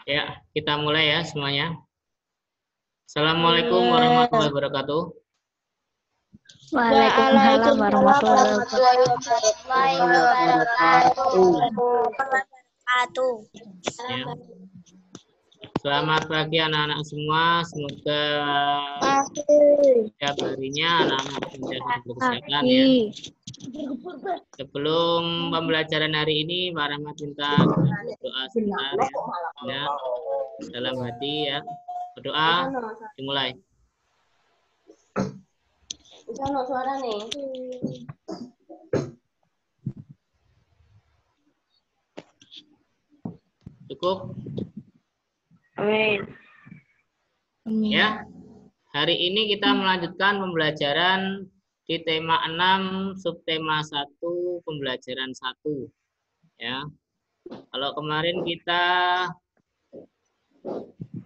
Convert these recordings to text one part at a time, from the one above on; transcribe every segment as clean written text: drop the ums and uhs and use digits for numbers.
Ya, kita mulai ya semuanya. Assalamualaikum warahmatullahi wabarakatuh. Waalaikumsalam warahmatullahi wabarakatuh. Ya. Selamat pagi anak-anak semua. Semoga setiap harinya anak-anak menjaga kesehatan ya. Sebelum pembelajaran hari ini, Pak Rahmat minta doa sebentar ya. Ya. Dalam hati ya. Berdoa dimulai. Suara nih. Cukup? Amin. Ya. Hari ini kita melanjutkan pembelajaran di tema 6, subtema 1, pembelajaran 1. Ya. Kalau kemarin kita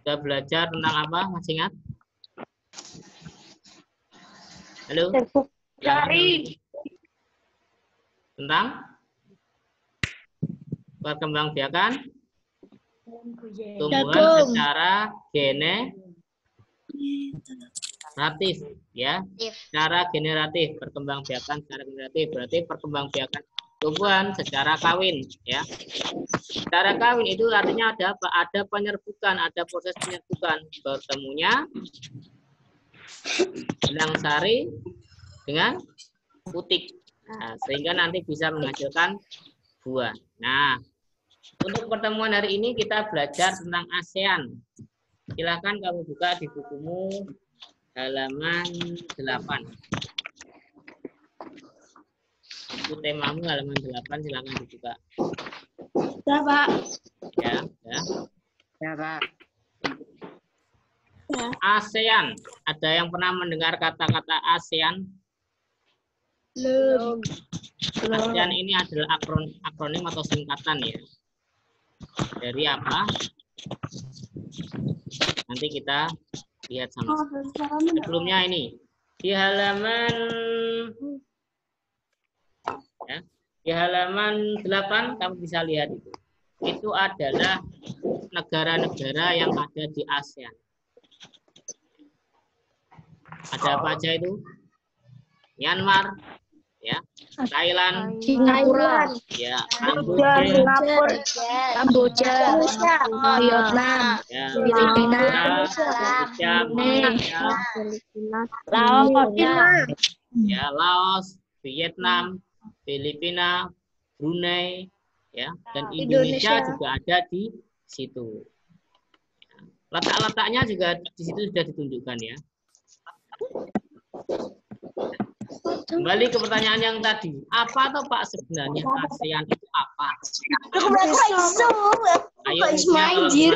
sudah belajar tentang apa? Masih ingat? Halo? Cari. Tentang perkembangbiakan tumbuhan secara generatif ya. Secara generatif, perkembangbiakan secara generatif berarti perkembangbiakan tumbuhan secara kawin ya. Secara kawin itu artinya ada apa? Ada penyerbukan, ada proses penyerbukan, bertemunya benang sari dengan putik. Nah, sehingga nanti bisa menghasilkan buah. Nah, untuk pertemuan hari ini kita belajar tentang ASEAN. Silahkan kamu buka di bukumu halaman 8. Buku temamu halaman 8, silahkan dibuka. Ya, Pak. Ya, ya. Ya, Pak. Ya. ASEAN. Ada yang pernah mendengar kata-kata ASEAN? Belum. ASEAN ini adalah akronim atau singkatan ya. Dari apa? Nanti kita lihat sama. Sebelumnya ini di halaman ya, di halaman 8 kamu bisa lihat itu. Itu adalah negara-negara yang ada di ASEAN. Ada apa aja itu? Myanmar, ya, Thailand, Singapura, ya, Kamboja, Vietnam, ya, Filipina, ya, Laos, Vietnam, Filipina, Brunei, ya, dan Indonesia juga ada di situ. Letak-letaknya juga di situ sudah ditunjukkan ya. Kembali ke pertanyaan yang tadi, apa atau Pak sebenarnya ASEAN itu apa? Ayo, matikan dulu.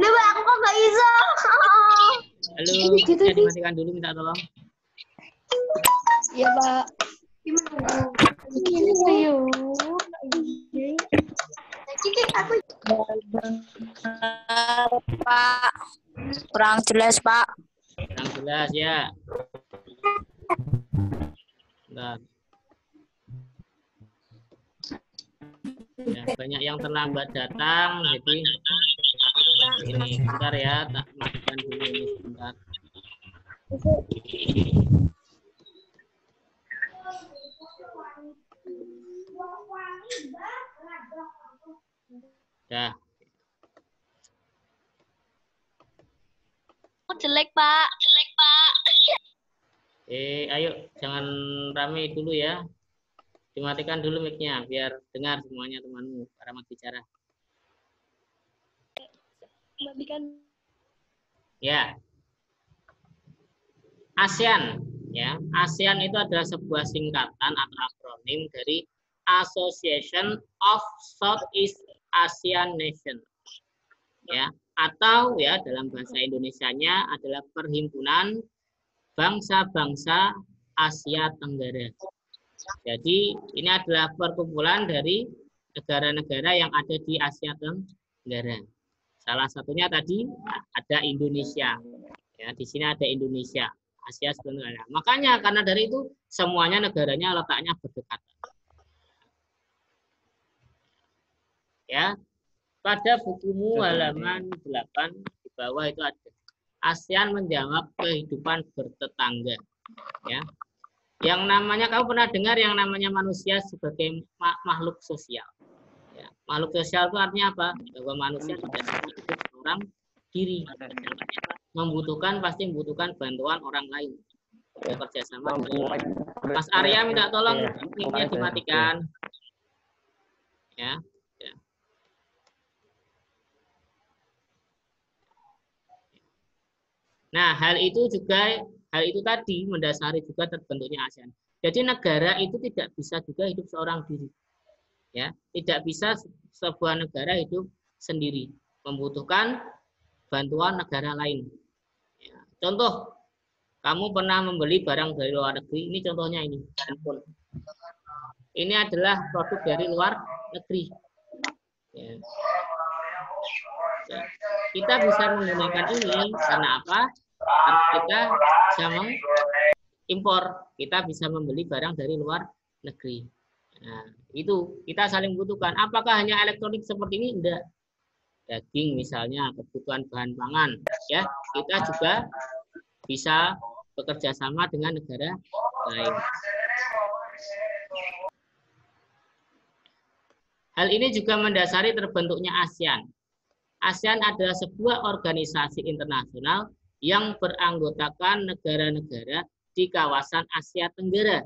Aku kok nggak bisa. Halo, ya, dimatikan dulu, minta tolong. ya Pak. Pak, kurang jelas Pak. Kurang jelas ya. Bentar. Ya, banyak yang terlambat datang, jadi ini bentar ya, tak matikan dulu ini sebentar. Dah. Jelek Pak. Ayo jangan rame dulu ya. Dimatikan dulu mic-nya biar dengar semuanya temanmu para bicara. Matikan. Ya. ASEAN ya. ASEAN itu adalah sebuah singkatan atau akronim dari Association of Southeast Asian Nations. Ya, atau ya dalam bahasa Indonesianya adalah Perhimpunan Bangsa-bangsa Asia Tenggara. Jadi ini adalah perkumpulan dari negara-negara yang ada di Asia Tenggara. Salah satunya tadi ada Indonesia. Ya, di sini ada Indonesia. Asia sebenarnya. Makanya karena dari itu semuanya negaranya letaknya berdekatan. Ya, pada bukumu halaman 8 di bawah itu ada ASEAN menjawab kehidupan bertetangga. Ya, yang namanya kamu pernah dengar yang namanya manusia sebagai makhluk sosial. Ya, makhluk sosial itu artinya apa? Bahwa manusia tidak hidup seorang diri. Pasti membutuhkan bantuan orang lain. Bekerja sama. Mas Arya minta tolong mic-nya dimatikan. Ya. Nah, hal itu tadi mendasari juga terbentuknya ASEAN. Jadi negara itu tidak bisa juga hidup seorang diri. Ya, tidak bisa sebuah negara hidup sendiri, membutuhkan bantuan negara lain. Ya, contoh, kamu pernah membeli barang dari luar negeri, ini contohnya ini, handphone. Ini adalah produk dari luar negeri. Ya. Kita bisa menggunakan ini karena apa? Karena kita bisa mengimpor, kita bisa membeli barang dari luar negeri. Nah, itu kita saling butuhkan. Apakah hanya elektronik seperti ini? Enggak. Daging misalnya, kebutuhan bahan pangan, ya kita juga bisa bekerja sama dengan negara lain. Hal ini juga mendasari terbentuknya ASEAN. ASEAN adalah sebuah organisasi internasional yang beranggotakan negara-negara di kawasan Asia Tenggara.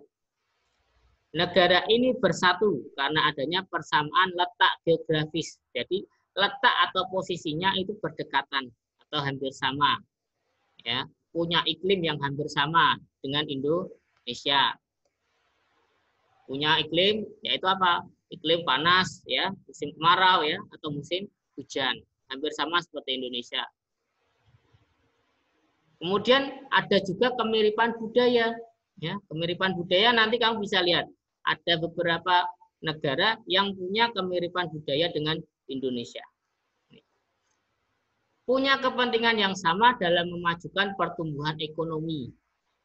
Negara ini bersatu karena adanya persamaan letak geografis. Jadi letak atau posisinya itu berdekatan atau hampir sama. Ya, punya iklim yang hampir sama dengan Indonesia. Punya iklim yaitu apa? Iklim panas ya, musim kemarau ya atau musim hujan. Hampir sama seperti Indonesia. Kemudian ada juga kemiripan budaya. Ya, kemiripan budaya nanti kamu bisa lihat. Ada beberapa negara yang punya kemiripan budaya dengan Indonesia. Punya kepentingan yang sama dalam memajukan pertumbuhan ekonomi,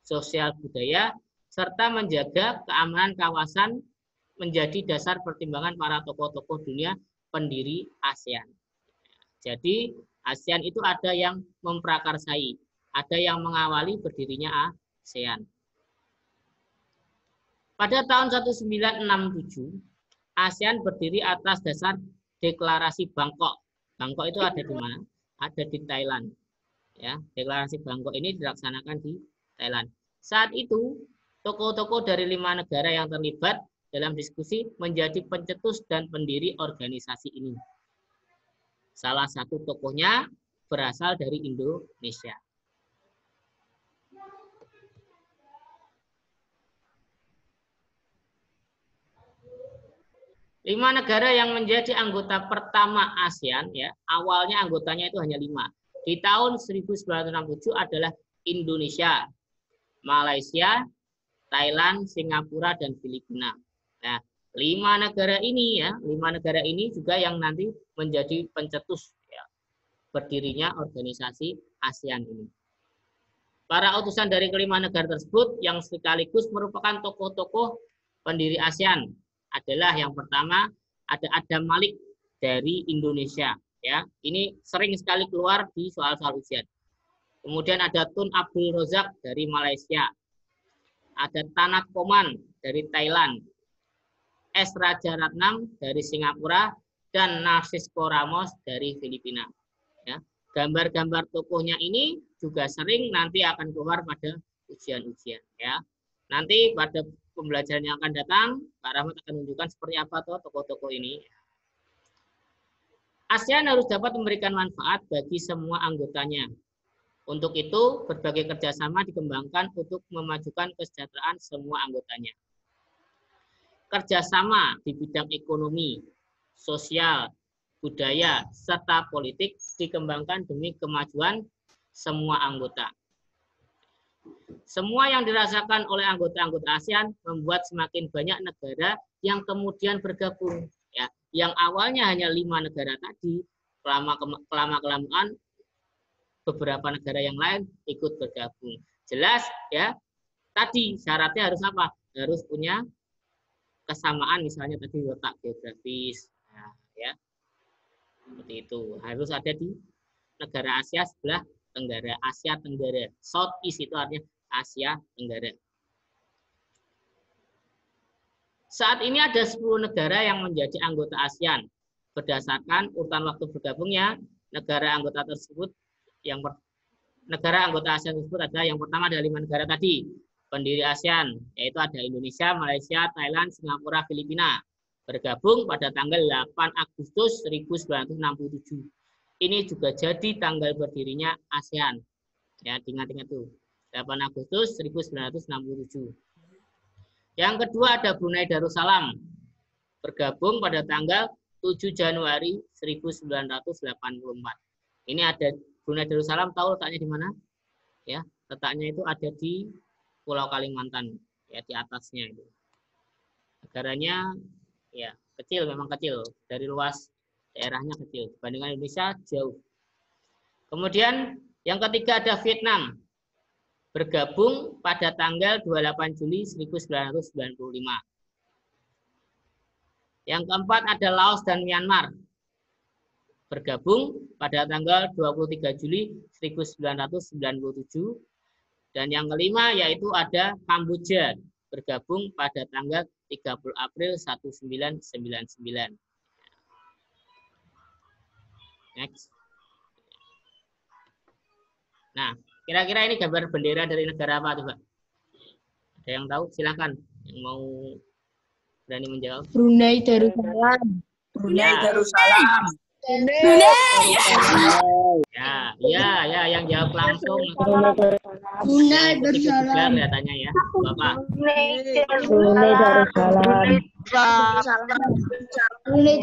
sosial budaya, serta menjaga keamanan kawasan menjadi dasar pertimbangan para tokoh-tokoh dunia pendiri ASEAN. Jadi ASEAN itu ada yang memprakarsai, ada yang mengawali berdirinya ASEAN. Pada tahun 1967, ASEAN berdiri atas dasar deklarasi Bangkok. Bangkok itu ada di mana? Ada di Thailand. Ya, deklarasi Bangkok ini dilaksanakan di Thailand. Saat itu, tokoh-tokoh dari 5 negara yang terlibat dalam diskusi menjadi pencetus dan pendiri organisasi ini. Salah satu tokohnya berasal dari Indonesia. Lima negara yang menjadi anggota pertama ASEAN, ya, awalnya anggotanya itu hanya 5. Di tahun 1967 adalah Indonesia, Malaysia, Thailand, Singapura, dan Filipina. Nah, 5 negara ini ya, 5 negara ini juga yang nanti menjadi pencetus ya, berdirinya organisasi ASEAN ini. Para utusan dari kelima negara tersebut yang sekaligus merupakan tokoh-tokoh pendiri ASEAN adalah yang pertama ada Adam Malik dari Indonesia ya. Ini sering sekali keluar di soal-soal ujian. Kemudian ada Tun Abdul Razak dari Malaysia. Ada Tanat Koman dari Thailand. S. Rajaratnam dari Singapura dan Narcisco Ramos dari Filipina. Ya. Gambar-gambar tokohnya ini juga sering nanti akan keluar pada ujian-ujian ya. Nanti pada pembelajaran yang akan datang, Pak Rahmat akan menunjukkan seperti apa tokoh-tokoh ini. ASEAN harus dapat memberikan manfaat bagi semua anggotanya. Untuk itu, berbagai kerjasama dikembangkan untuk memajukan kesejahteraan semua anggotanya. Kerjasama di bidang ekonomi, sosial, budaya, serta politik dikembangkan demi kemajuan semua anggota. Semua yang dirasakan oleh anggota-anggota ASEAN membuat semakin banyak negara yang kemudian bergabung. Ya, yang awalnya hanya 5 negara tadi, kelamaan beberapa negara yang lain ikut bergabung. Jelas ya. Tadi syaratnya harus apa? Harus punya kesamaan, misalnya tadi letak geografis. Nah, ya. Seperti itu. Harus ada di negara Asia sebelah Tenggara, Asia Tenggara. Southeast itu artinya Asia Tenggara. Saat ini ada 10 negara yang menjadi anggota ASEAN. Berdasarkan urutan waktu bergabungnya, negara anggota tersebut negara anggota ASEAN tersebut adalah yang pertama ada 5 negara tadi, pendiri ASEAN, yaitu ada Indonesia, Malaysia, Thailand, Singapura, Filipina. Bergabung pada tanggal 8 Agustus 1967. Ini juga jadi tanggal berdirinya ASEAN. Ya, ingat-ingat tuh. 8 Agustus 1967. Yang kedua ada Brunei Darussalam. Bergabung pada tanggal 7 Januari 1984. Ini ada Brunei Darussalam, tahu letaknya di mana? Ya, letaknya itu ada di Pulau Kalimantan, ya di atasnya itu. Negaranya ya kecil, memang kecil, dari luas daerahnya kecil dibandingkan Indonesia jauh. Kemudian yang ketiga ada Vietnam. Bergabung pada tanggal 28 Juli 1995. Yang keempat ada Laos dan Myanmar. Bergabung pada tanggal 23 Juli 1997. Dan yang kelima yaitu ada Kamboja. Bergabung pada tanggal 30 April 1999. Next. Nah, kira-kira ini gambar bendera dari negara apa coba? Ada yang tahu? Silakan. Yang mau berani menjawab. Brunei Darussalam. Brunei Darussalam. Ya, yang jawab langsung. Brunei Darussalam. Kelihatannya ya, Bapak. Brunei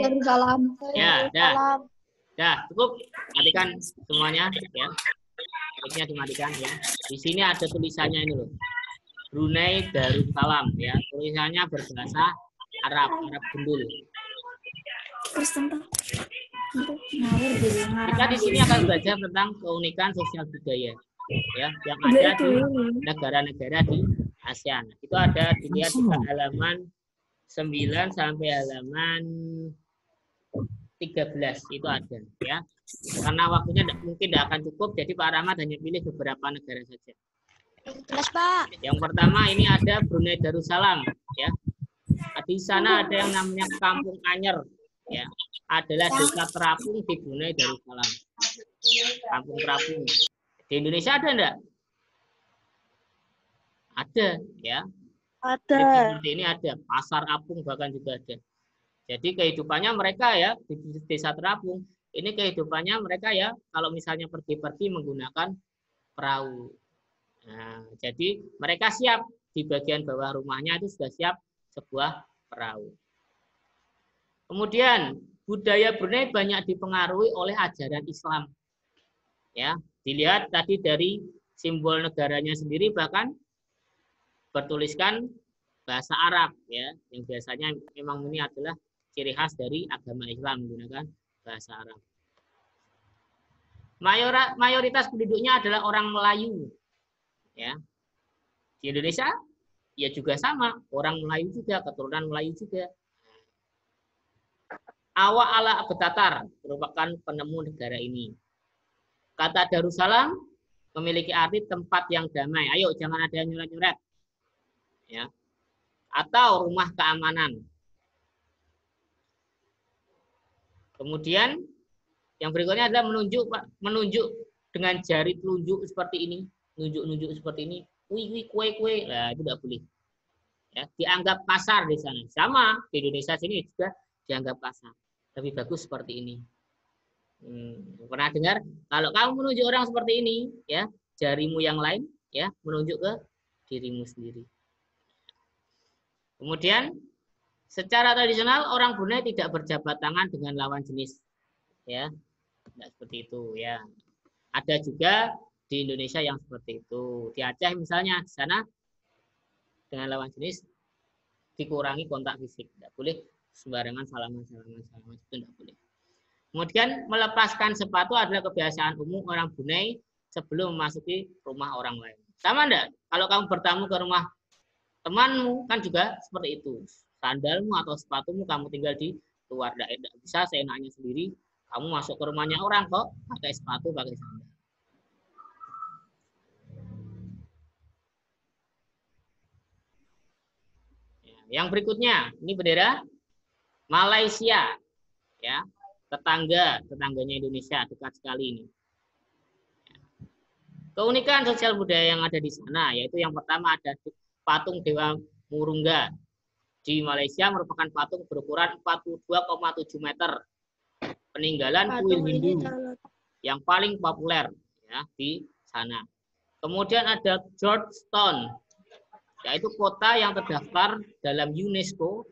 Darussalam. Ya, dah, cukup. Matikan semuanya, ya. Mic-nya dimatikan ya. Di sini ada tulisannya ini loh. Brunei Darussalam ya. Tulisannya berbahasa Arab gundul. Kita di sini akan belajar tentang keunikan sosial budaya ya yang ada di negara-negara di ASEAN. Itu ada dilihat di halaman 9 sampai halaman 13 itu ada ya. Karena waktunya mungkin tidak akan cukup, jadi Pak Rahmat hanya pilih beberapa negara saja. Jelas, Pak. Yang pertama ini ada Brunei Darussalam ya. Di sana ada yang namanya Kampung Anyer ya. Adalah desa terapung di Brunei Darussalam. Kampung terapung. Di Indonesia ada enggak? Ada ya. Ada. Jadi, seperti ini ada, pasar apung bahkan juga ada. Jadi kehidupannya mereka ya di desa terapung, ini kehidupannya mereka ya kalau misalnya pergi-pergi menggunakan perahu. Nah, jadi mereka siap di bagian bawah rumahnya itu sudah siap sebuah perahu. Kemudian budaya Brunei banyak dipengaruhi oleh ajaran Islam. Ya, dilihat tadi dari simbol negaranya sendiri bahkan bertuliskan bahasa Arab ya, yang biasanya memang ini adalah ciri khas dari agama Islam menggunakan bahasa Arab. Mayoritas penduduknya adalah orang Melayu. Ya. Di Indonesia ya juga sama, orang Melayu juga, keturunan Melayu juga. Awak ala Betatar merupakan penemu negara ini. Kata Darussalam memiliki arti tempat yang damai. Ayo jangan ada yang nyuret-nyuret. Ya. Atau rumah keamanan. Kemudian yang berikutnya adalah menunjuk dengan jari telunjuk seperti ini, nunjuk seperti ini, wih kue. Nah, itu tidak boleh. Ya, dianggap kasar di sana. Sama di Indonesia sini juga dianggap kasar. Lebih bagus seperti ini. Pernah dengar? Kalau kamu menunjuk orang seperti ini, ya jarimu yang lain, ya menunjuk ke dirimu sendiri. Kemudian secara tradisional orang Brunei tidak berjabat tangan dengan lawan jenis, ya, tidak seperti itu, ya. Ada juga di Indonesia yang seperti itu. Di Aceh misalnya, di sana dengan lawan jenis dikurangi kontak fisik, tidak boleh sembarangan salaman itu tidak boleh. Kemudian melepaskan sepatu adalah kebiasaan umum orang Brunei sebelum memasuki rumah orang lain. Sama enggak? Kalau kamu bertamu ke rumah temanmu kan juga seperti itu. Sandalmu atau sepatumu kamu tinggal di luar. Tidak bisa seenaknya sendiri. Kamu masuk ke rumahnya orang kok pakai sepatu, pakai sandal. Yang berikutnya, ini bendera Malaysia, ya, tetangganya Indonesia, dekat sekali ini. Keunikan sosial budaya yang ada di sana, yaitu yang pertama ada patung Dewa Murungga. Di Malaysia merupakan patung berukuran 42,7 meter. Peninggalan kuil Hindu yang paling populer ya di sana. Kemudian ada Georgetown, yaitu kota yang terdaftar dalam UNESCO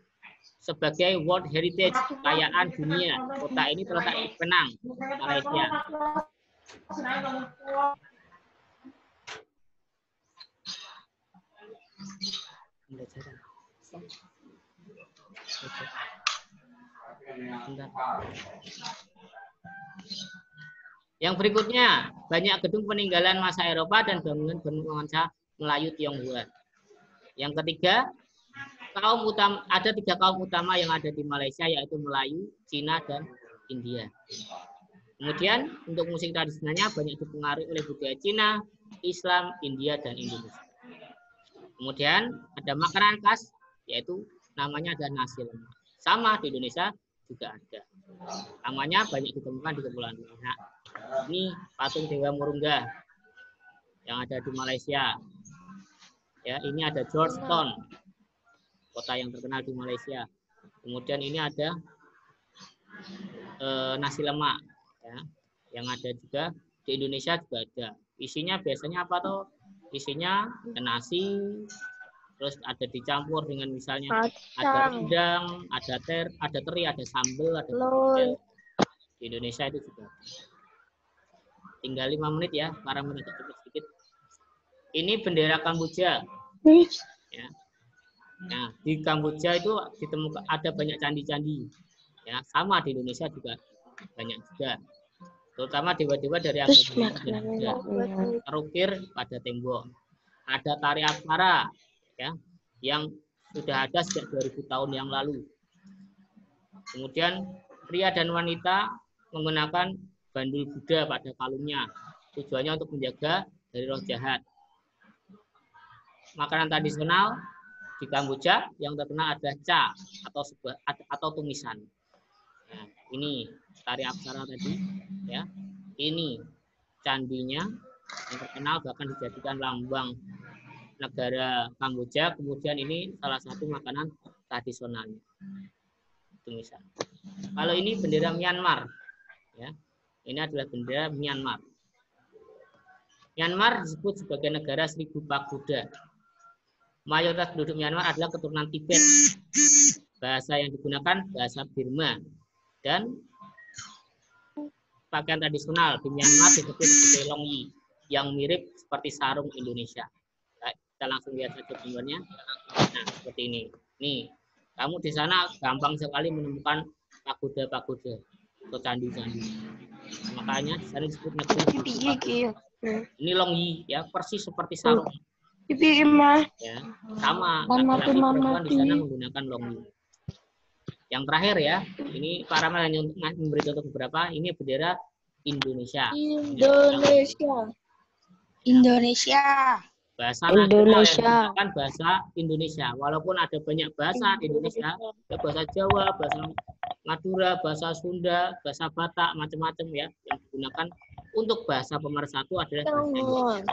sebagai World Heritage Kekayaan Dunia. Kota ini terletak di Penang, Malaysia. Yang berikutnya, banyak gedung peninggalan masa Eropa dan bangunan bangsa Melayu Tionghoa. Yang ketiga, ada 3 kaum utama yang ada di Malaysia, yaitu Melayu, Cina, dan India. Kemudian untuk musik tradisionalnya banyak dipengaruhi oleh budaya Cina, Islam, India, dan Indonesia. Kemudian ada makanan khas, yaitu namanya ada nasi lemak. Sama di Indonesia juga ada. Namanya banyak ditemukan di Kepulauan Riau. Nah, ini patung Dewa Murungga yang ada di Malaysia. Ya, ini ada Georgetown, kota yang terkenal di Malaysia. Kemudian ini ada nasi lemak, ya, yang ada juga di Indonesia juga ada. Isinya biasanya apa tuh? Isinya nasi, terus ada dicampur dengan misalnya ada rendang, ada teri, ada sambal, ada pecel. Di Indonesia itu juga. Tinggal 5 menit ya, para menit sedikit. Ini bendera Kamboja. Ya. Nah, di Kamboja itu ditemukan ada banyak candi-candi. Ya, sama di Indonesia juga banyak juga. Terutama dewa-dewa dari agama Buddha terukir pada tembok. Ada tari Aksara, ya, yang sudah ada sejak 2000 tahun yang lalu. Kemudian pria dan wanita menggunakan bandul Buddha pada kalungnya. Tujuannya untuk menjaga dari roh jahat. Makanan tradisional di Kamboja yang terkenal ada ca atau tumisan. Nah, ini tari Aksara tadi, ya. Ini candinya yang terkenal bahkan dijadikan lambang negara Kamboja. Kemudian ini salah satu makanan tradisionalnya. Tumisan. Kalau ini bendera Myanmar, ya. Ini adalah bendera Myanmar. Myanmar disebut sebagai negara 1000 pagoda. Mayoritas penduduk Myanmar adalah keturunan Tibet. Bahasa yang digunakan bahasa Burma. Dan pakaian tradisional di Myanmar disebut sebagai longyi, yang mirip seperti sarung Indonesia. Baik, kita langsung lihat saja gambarnya. Nah, seperti ini. Nih, kamu di sana gampang sekali menemukan pagoda-pagoda atau candi-candi. Makanya di sana disebut negeri. Ini longyi, ya, persis seperti sarung. Ya, sama. Laki-laki perempuan di sana menggunakan longyi. Yang terakhir ya, ini para hanya untuk memberi contoh beberapa. Ini bendera Indonesia. Indonesia. Bahasa nasional yang digunakan bahasa Indonesia. Walaupun ada banyak bahasa di Indonesia, ada bahasa Jawa, bahasa Madura, bahasa Sunda, bahasa Batak, macam-macam ya yang digunakan. Untuk bahasa pemersatu adalah bahasa Indonesia.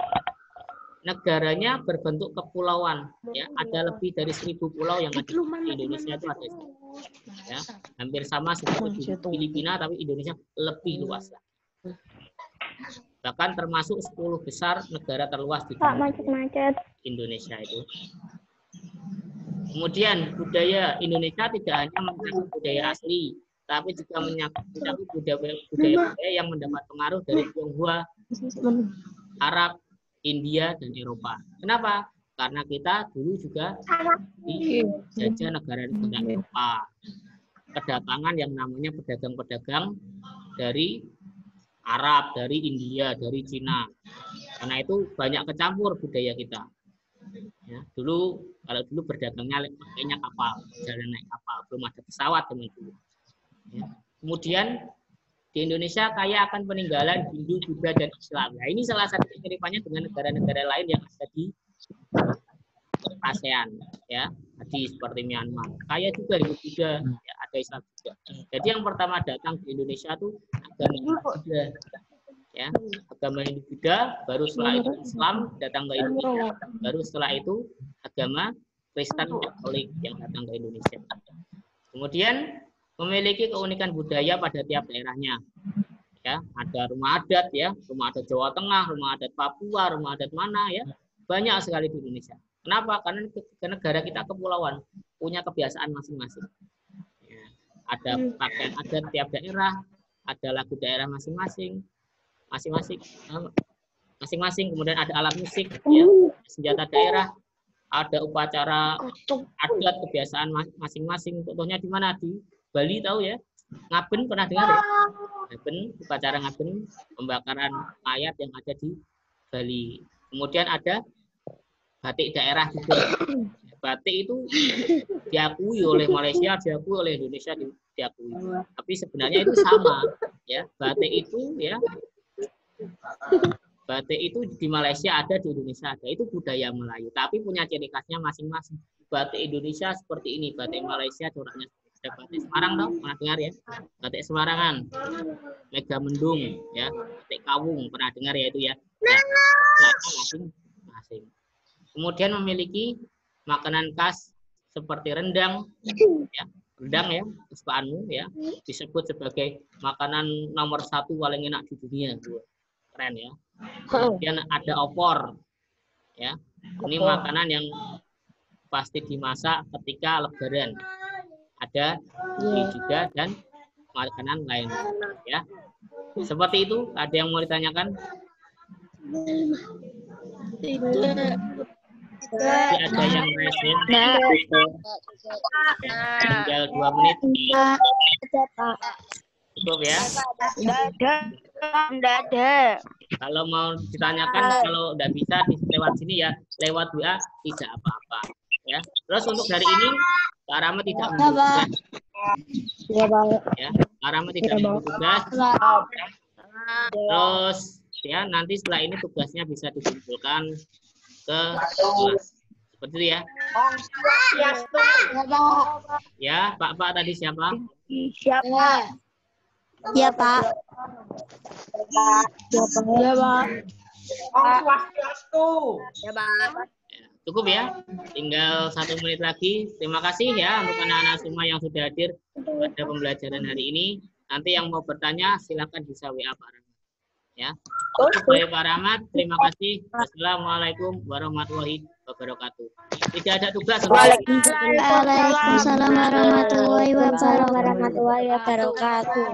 Negaranya berbentuk kepulauan, ya, ada lebih dari 1000 pulau yang ada di Indonesia itu ada, ya, hampir sama seperti di Filipina, tapi Indonesia lebih luas, bahkan termasuk 10 besar negara terluas di dunia. Indonesia itu. Kemudian budaya Indonesia tidak hanya mencakup budaya asli, tapi juga mencakup budaya yang mendapat pengaruh dari Tionghoa, Arab, India, dan Eropa. Kenapa? Karena kita dulu juga dijajah negara Eropa. Kedatangan yang namanya pedagang-pedagang dari Arab, dari India, dari Cina. Karena itu banyak kecampur budaya kita. Ya, kalau dulu berdagangnya pakainya kapal, jalan naik kapal, belum ada pesawat teman dulu. Ya. Kemudian di Indonesia kaya akan peninggalan Hindu, Buddha, dan Islam. Nah, ini salah satu kemiripannya dengan negara-negara lain yang ada di ASEAN, ya, tadi seperti Myanmar. Kaya juga Hindu, Buddha, ya, ada Islam juga. Jadi yang pertama datang di Indonesia itu agama Hindu Buddha, ya, agama Hindu Buddha, baru setelah itu Islam datang ke Indonesia, baru setelah itu agama Kristen Katolik yang datang ke Indonesia. Kemudian memiliki keunikan budaya pada tiap daerahnya. Ya, ada rumah adat ya, rumah adat Jawa Tengah, rumah adat Papua, rumah adat mana ya, banyak sekali di Indonesia. Kenapa? Karena negara kita kepulauan, punya kebiasaan masing-masing. Ya, ada pakaian adat tiap daerah, ada lagu daerah masing-masing, masing-masing. Kemudian ada alat musik, ya, senjata daerah, ada upacara adat kebiasaan masing-masing. Contohnya di mana? Di Bali tahu ya, ngaben pernah dengar ya? Ngaben, upacara ngaben, pembakaran mayat yang ada di Bali. Kemudian ada batik daerah juga. Batik itu diakui oleh Malaysia, diakui oleh Indonesia, diakui. Tapi sebenarnya itu sama, ya. Batik itu ya, batik itu di Malaysia ada, di Indonesia ada. Itu budaya Melayu, tapi punya ciri khasnya masing-masing. Batik Indonesia seperti ini, batik Malaysia coraknya. Ada batik Semarang tau, pernah dengar ya? Batik Semarangan, Mega Mendung, ya, batik Kawung, pernah dengar ya itu ya? Nah, masing-masing. Kemudian memiliki makanan khas seperti rendang, ya, rendang ya, kesukaanmu ya, disebut sebagai makanan nomor 1 paling enak di dunia, keren ya. Kemudian ada opor, ya, ini makanan yang pasti dimasak ketika Lebaran. Ada ini juga dan makanan lain, ya. Seperti itu. Ada yang mau ditanyakan? Tidak. Tidak ada yang raise. Tinggal 2 menit. Cukup ya? Tidak ada. Kalau mau ditanyakan, kalau tidak bisa lewat sini ya, lewat WA tidak apa-apa. Ya. Terus untuk hari ini Kak Rama tidak menunggu tugas. Ya, Kak Rama tidak menunggu tugas. Terus ya nanti setelah ini tugasnya bisa dikumpulkan ke kelas. Seperti itu ya. Ya, Pak tadi siapa? Siapa? Ya, Pak. Ya, Pak. Ya, Pak. Cukup ya, tinggal 1 menit lagi. Terima kasih ya untuk anak-anak semua yang sudah hadir pada pembelajaran hari ini. Nanti yang mau bertanya silakan bisa WA Pak Rahmat. Ya, baik Pak Rahmat, terima kasih. Wassalamualaikum warahmatullahi wabarakatuh. Tidak ada tugas. Waalaikumsalam warahmatullahi wabarakatuh.